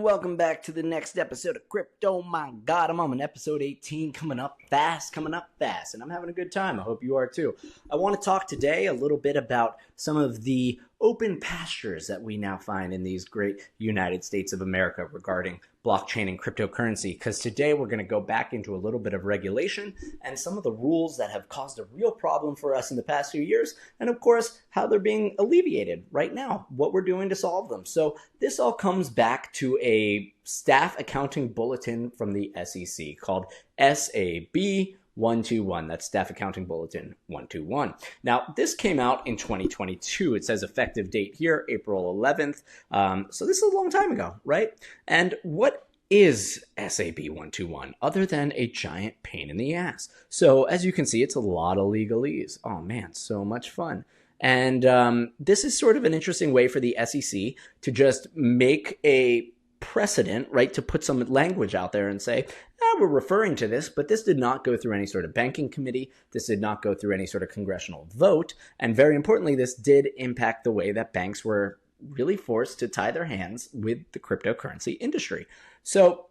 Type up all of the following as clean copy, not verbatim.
welcome back to the next episode of Crypto. My God, I'm on episode 18, coming up fast, and I'm having a good time. I hope you are too. I want to talk today a little bit about some of the open pastures that we now find in these great United States of America regarding blockchain and cryptocurrency, because today we're going to go back into a little bit of regulation and some of the rules that have caused a real problem for us in the past few years, and of course, how they're being alleviated right now, what we're doing to solve them. So this all comes back to a staff accounting bulletin from the SEC called SAB 121. That's Staff Accounting Bulletin 121. Now, this came out in 2022. It says effective date here, April 11th. So this is a long time ago, right? And what is SAB 121 other than a giant pain in the ass? So as you can see, it's a lot of legalese. Oh man, so much fun. And this is sort of an interesting way for the SEC to just make a precedent, right, to put some language out there and say, we're referring to this, but this did not go through any sort of banking committee. This did not go through any sort of congressional vote. And very importantly, this did impact the way that banks were really forced to tie their hands with the cryptocurrency industry. So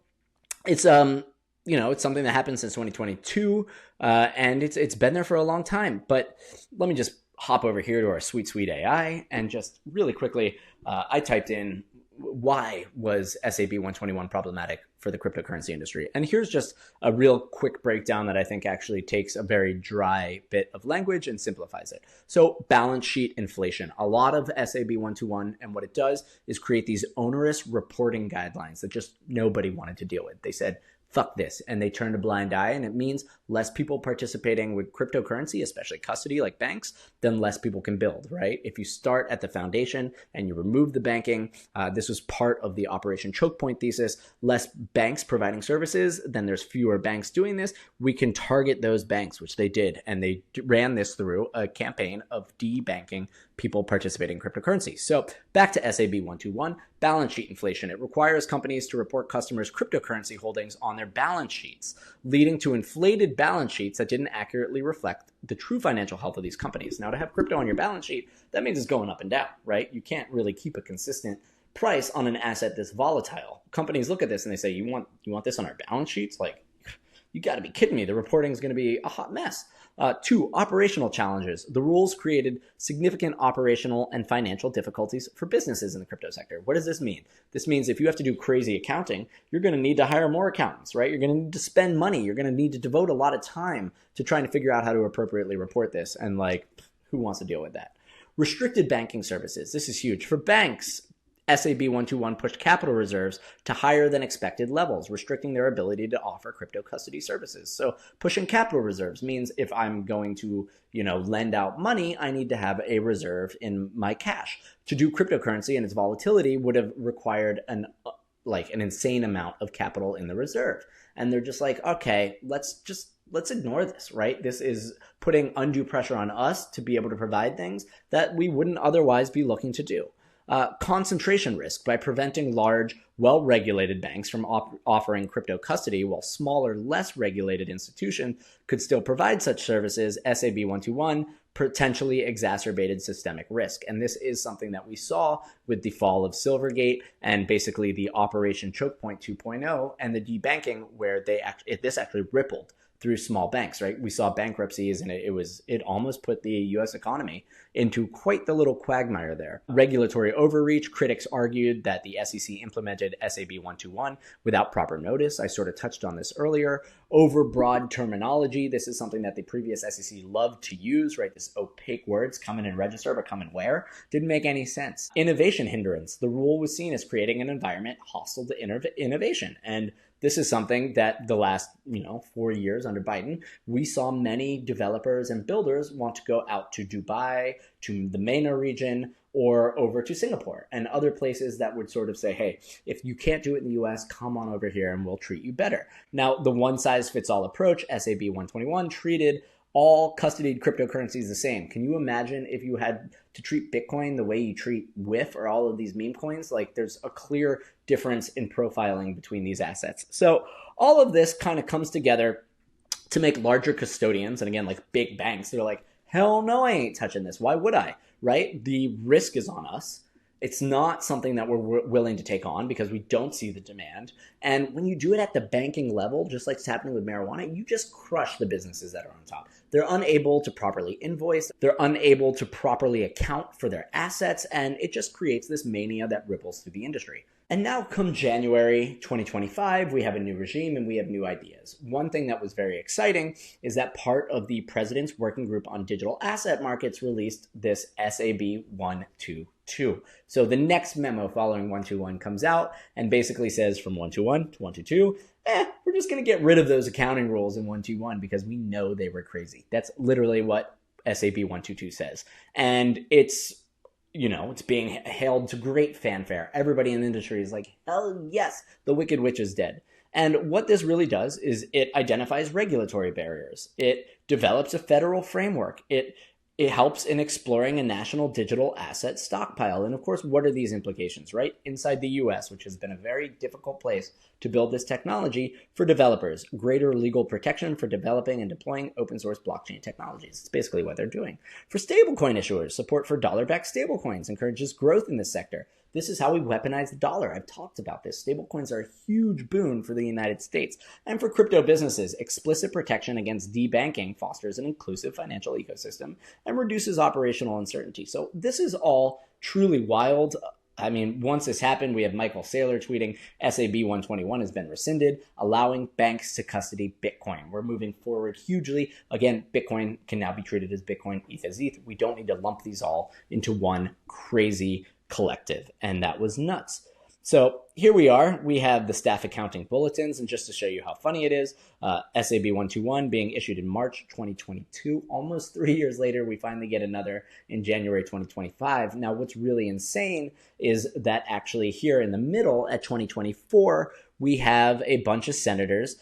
it's it's something that happened since 2022, and it's been there for a long time. But let me just hop over here to our sweet AI and just really quickly, I typed in why was SAB 121 problematic for the cryptocurrency industry. And here's just a real quick breakdown that I think actually takes a very dry bit of language and simplifies it. So balance sheet inflation. A lot of SAB 121 and what it does is create these onerous reporting guidelines that just nobody wanted to deal with. They said, fuck this. And they turned a blind eye, and it means less people participating with cryptocurrency, especially custody like banks, then less people can build, right? If you start at the foundation and you remove the banking, this was part of the Operation Choke Point thesis, less banks providing services, then there's fewer banks doing this. We can target those banks, which they did. And they ran this through a campaign of debanking people participating in cryptocurrency. So back to SAB 121, balance sheet inflation. It requires companies to report customers' cryptocurrency holdings on their balance sheets, leading to inflated balance sheets that didn't accurately reflect the true financial health of these companies. Now, to have crypto on your balance sheet, that means it's going up and down, right? You can't really keep a consistent price on an asset that's volatile. Companies look at this and they say, you want this on our balance sheets? Like, you got to be kidding me. The reporting is going to be a hot mess. 2, operational challenges. The rules created significant operational and financial difficulties for businesses in the crypto sector. What does this mean? This means if you have to do crazy accounting, you're going to need to hire more accountants, right? You're going to need to spend money. You're going to need to devote a lot of time to trying to figure out how to appropriately report this. And like, who wants to deal with that? Restricted banking services. This is huge. For banks, SAB 121 pushed capital reserves to higher than expected levels, restricting their ability to offer crypto custody services. So pushing capital reserves means if I'm going to, lend out money, I need to have a reserve in my cash. To do cryptocurrency and its volatility would have required an insane amount of capital in the reserve. And they're just like, okay, let's ignore this, right? This is putting undue pressure on us to be able to provide things that we wouldn't otherwise be looking to do. Concentration risk by preventing large, well-regulated banks from offering crypto custody, while smaller, less regulated institutions could still provide such services. SAB 121 potentially exacerbated systemic risk. And this is something that we saw with the fall of Silvergate and basically the Operation Choke Point 2.0 and the debanking, where this actually rippled through small banks, right? We saw bankruptcies, and it almost put the U.S. economy into quite the little quagmire there. Regulatory overreach. Critics argued that the SEC implemented SAB 121 without proper notice. I sort of touched on this earlier. Overbroad terminology. This is something that the previous SEC loved to use, right? This opaque words, come in and register, but come and where? Didn't make any sense. Innovation hindrance. The rule was seen as creating an environment hostile to innovation. And this is something that the last, 4 years under Biden, we saw many developers and builders want to go out to Dubai, to the MENA region, or over to Singapore and other places that would sort of say, hey, if you can't do it in the US, come on over here and we'll treat you better. Now, the one-size-fits-all approach, SAB 121, treated all custodied cryptocurrencies the same. Can you imagine if you had to treat Bitcoin the way you treat WIF or all of these meme coins? Like, there's a clear difference in profiling between these assets. So all of this kind of comes together to make larger custodians, and again, like big banks, they're like, hell no, I ain't touching this. Why would I, right? The risk is on us. It's not something that we're willing to take on because we don't see the demand. And when you do it at the banking level, just like it's happening with marijuana, you just crush the businesses that are on top. They're unable to properly invoice. They're unable to properly account for their assets. And it just creates this mania that ripples through the industry. And now come January 2025, we have a new regime and we have new ideas. One thing that was very exciting is that part of the President's Working Group on Digital Asset Markets released this SAB 122. So the next memo following 121 comes out and basically says from 121 to 122, we're just going to get rid of those accounting rules in 121 because we know they were crazy. That's literally what SAB 122 says. And it's being hailed to great fanfare. Everybody in the industry is like, hell yes, the Wicked Witch is dead. And what this really does is it identifies regulatory barriers. It develops a federal framework. It helps in exploring a national digital asset stockpile. And of course, what are these implications, right? Inside the US, which has been a very difficult place to build this technology for developers, greater legal protection for developing and deploying open source blockchain technologies. It's basically what they're doing. For stablecoin issuers, support for dollar-backed stablecoins encourages growth in this sector. This is how we weaponize the dollar. I've talked about this. Stablecoins are a huge boon for the United States. And for crypto businesses, explicit protection against debanking fosters an inclusive financial ecosystem and reduces operational uncertainty. So this is all truly wild. I mean, once this happened, we have Michael Saylor tweeting, SAB 121 has been rescinded, allowing banks to custody Bitcoin. We're moving forward hugely. Again, Bitcoin can now be treated as Bitcoin, ETH as ETH. We don't need to lump these all into one crazy collective. And that was nuts. So here we are. We have the staff accounting bulletins. And just to show you how funny it is, SAB 121 being issued in March 2022. Almost 3 years later, we finally get another in January 2025. Now, what's really insane is that actually here in the middle at 2024, we have a bunch of senators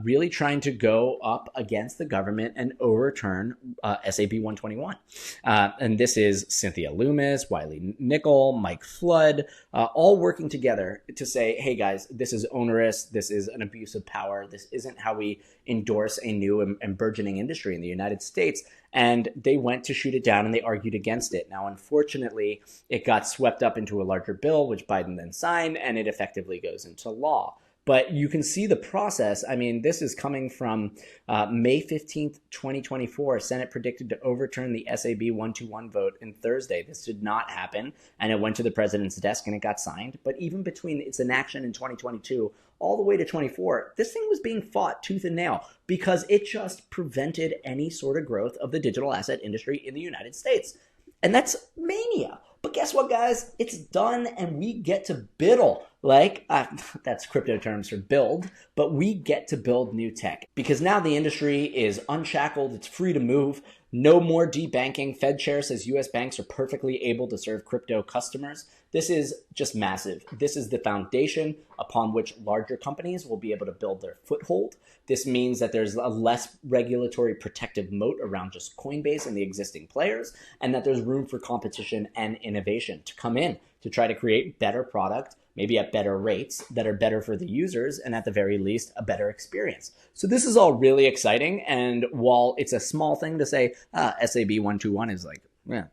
really trying to go up against the government and overturn SAB 121. And this is Cynthia Loomis, Wiley Nickel, Mike Flood, all working together to say, hey guys, this is onerous. This is an abuse of power. This isn't how we endorse a new and burgeoning industry in the United States. And they went to shoot it down and they argued against it. Now, unfortunately, it got swept up into a larger bill, which Biden then signed, and it effectively goes into law. But you can see the process. I mean, this is coming from May 15th, 2024. Senate predicted to overturn the SAB 121 vote in Thursday. This did not happen, and it went to the president's desk and it got signed. But even between its inaction in 2022 all the way to 24, this thing was being fought tooth and nail because it just prevented any sort of growth of the digital asset industry in the United States. And that's mania. But guess what, guys? It's done and we get to biddle. That's crypto terms for build, but we get to build new tech because now the industry is unshackled. It's free to move. No more debanking. Fed chair says U.S. banks are perfectly able to serve crypto customers. This is just massive. This is the foundation upon which larger companies will be able to build their foothold. This means that there's a less regulatory protective moat around just Coinbase and the existing players, and that there's room for competition and innovation to come in to try to create better product, maybe at better rates that are better for the users, and at the very least, a better experience. So this is all really exciting. And while it's a small thing to say, SAB 121 is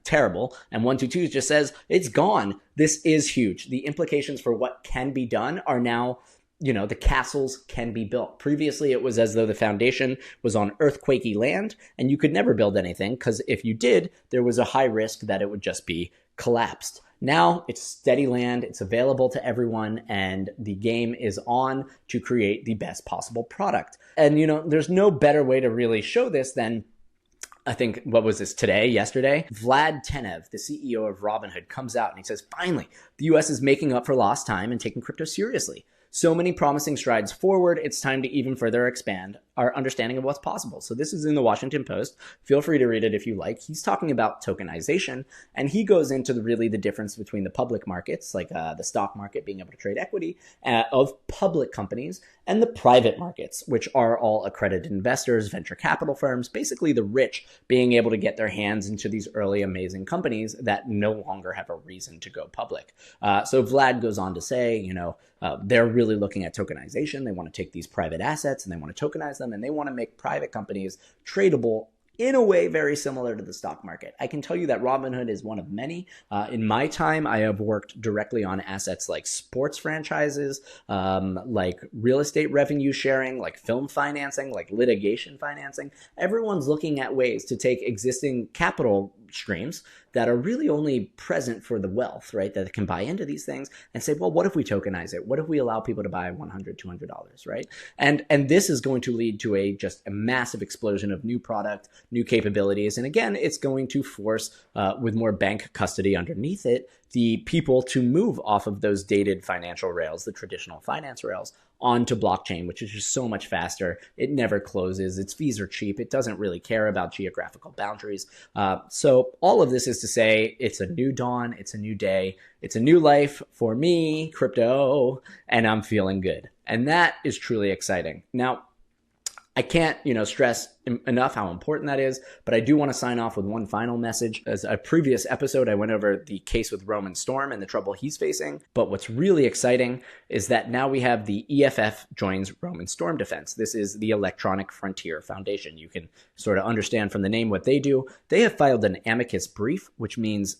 terrible, and 122 just says it's gone, this is huge. The implications for what can be done are now, the castles can be built. Previously, it was as though the foundation was on earthquakey land, and you could never build anything, because if you did, there was a high risk that it would just be collapsed. Now it's steady land, it's available to everyone, and the game is on to create the best possible product. And, there's no better way to really show this than, I think, what was this, yesterday? Vlad Tweet, the CEO of Robinhood, comes out and he says, finally, the US is making up for lost time and taking crypto seriously. So many promising strides forward, it's time to even further expand our understanding of what's possible. So this is in the Washington Post. Feel free to read it if you like. He's talking about tokenization, and he goes into the difference between the public markets, like the stock market being able to trade equity of public companies, and the private markets, which are all accredited investors, venture capital firms, basically the rich being able to get their hands into these early amazing companies that no longer have a reason to go public. So Vlad goes on to say, they're really looking at tokenization. They want to take these private assets and they want to tokenize them, and they want to make private companies tradable in a way very similar to the stock market. I can tell you that Robinhood is one of many. In my time, I have worked directly on assets like sports franchises, like real estate revenue sharing, like film financing, like litigation financing. Everyone's looking at ways to take existing capital streams that are really only present for the wealth, right, that can buy into these things and say, well, what if we tokenize it? What if we allow people to buy $100, $200, right? And this is going to lead to just a massive explosion of new product, new capabilities. And again, it's going to force, with more bank custody underneath it, the people to move off of those dated financial rails, the traditional finance rails, onto blockchain, which is just so much faster. It never closes. Its fees are cheap. It doesn't really care about geographical boundaries. So all of this is to say it's a new dawn. It's a new day. It's a new life for me, crypto, and I'm feeling good. And that is truly exciting. Now, I can't, stress enough how important that is, but I do want to sign off with one final message. As a previous episode, I went over the case with Roman Storm and the trouble he's facing. But what's really exciting is that now we have the EFF joins Roman Storm defense. This is the Electronic Frontier Foundation. You can sort of understand from the name what they do. They have filed an amicus brief, which means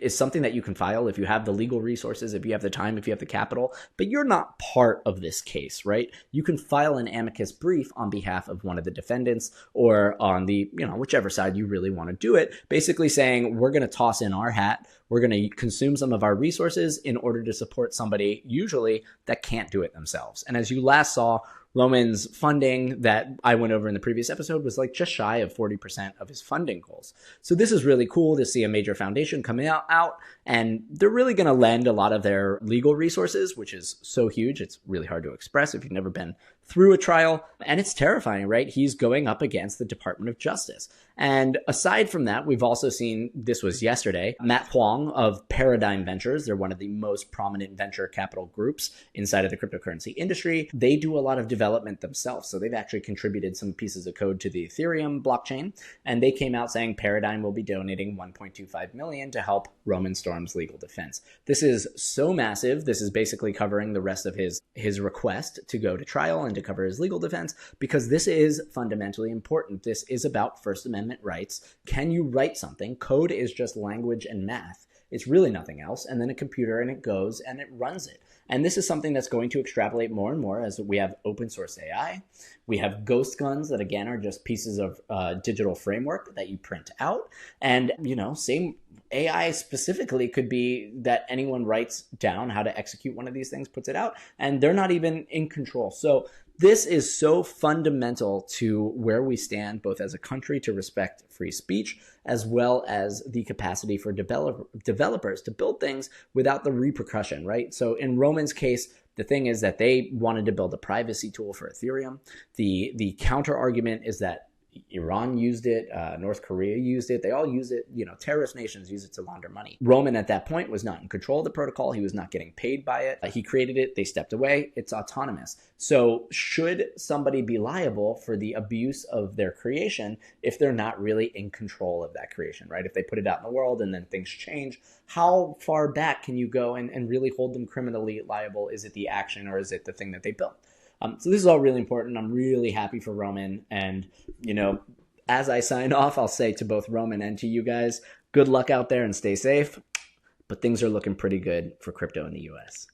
is something that you can file if you have the legal resources, if you have the time, if you have the capital, but you're not part of this case, right? You can file an amicus brief on behalf of one of the defendants or on the, whichever side you really want to do it, basically saying we're going to toss in our hat. We're going to consume some of our resources in order to support somebody usually that can't do it themselves. And as you last saw, Roman's funding that I went over in the previous episode was like just shy of 40% of his funding goals. So this is really cool to see a major foundation coming out and they're really going to lend a lot of their legal resources, which is so huge. It's really hard to express if you've never been through a trial. And it's terrifying, right? He's going up against the Department of Justice. And aside from that, we've also seen, this was yesterday, Matt Huang of Paradigm Ventures. They're one of the most prominent venture capital groups inside of the cryptocurrency industry. They do a lot of development themselves. So they've actually contributed some pieces of code to the Ethereum blockchain. And they came out saying Paradigm will be donating $1.25 million to help Roman Storm's legal defense. This is so massive. This is basically covering the rest of his request to go to trial and to cover his legal defense, because this is fundamentally important. This is about First Amendment rights. Can you write something? Code is just language and math. It's really nothing else. And then a computer, and it goes and it runs it. And this is something that's going to extrapolate more and more as we have open source AI. We have ghost guns that, again, are just pieces of digital framework that you print out. And, same AI specifically could be that anyone writes down how to execute one of these things, puts it out, and they're not even in control. So this is so fundamental to where we stand, both as a country to respect free speech, as well as the capacity for developers to build things without the repercussion, right? So in Roman's case, the thing is that they wanted to build a privacy tool for Ethereum. The counter argument is that Iran used it, North Korea used it, they all use it, terrorist nations use it to launder money. Roman at that point was not in control of the protocol, he was not getting paid by it, he created it, they stepped away, it's autonomous. So should somebody be liable for the abuse of their creation if they're not really in control of that creation, right? If they put it out in the world and then things change, how far back can you go and really hold them criminally liable? Is it the action or is it the thing that they built? So this is all really important. I'm really happy for Roman. And, as I sign off, I'll say to both Roman and to you guys, good luck out there and stay safe. But things are looking pretty good for crypto in the US.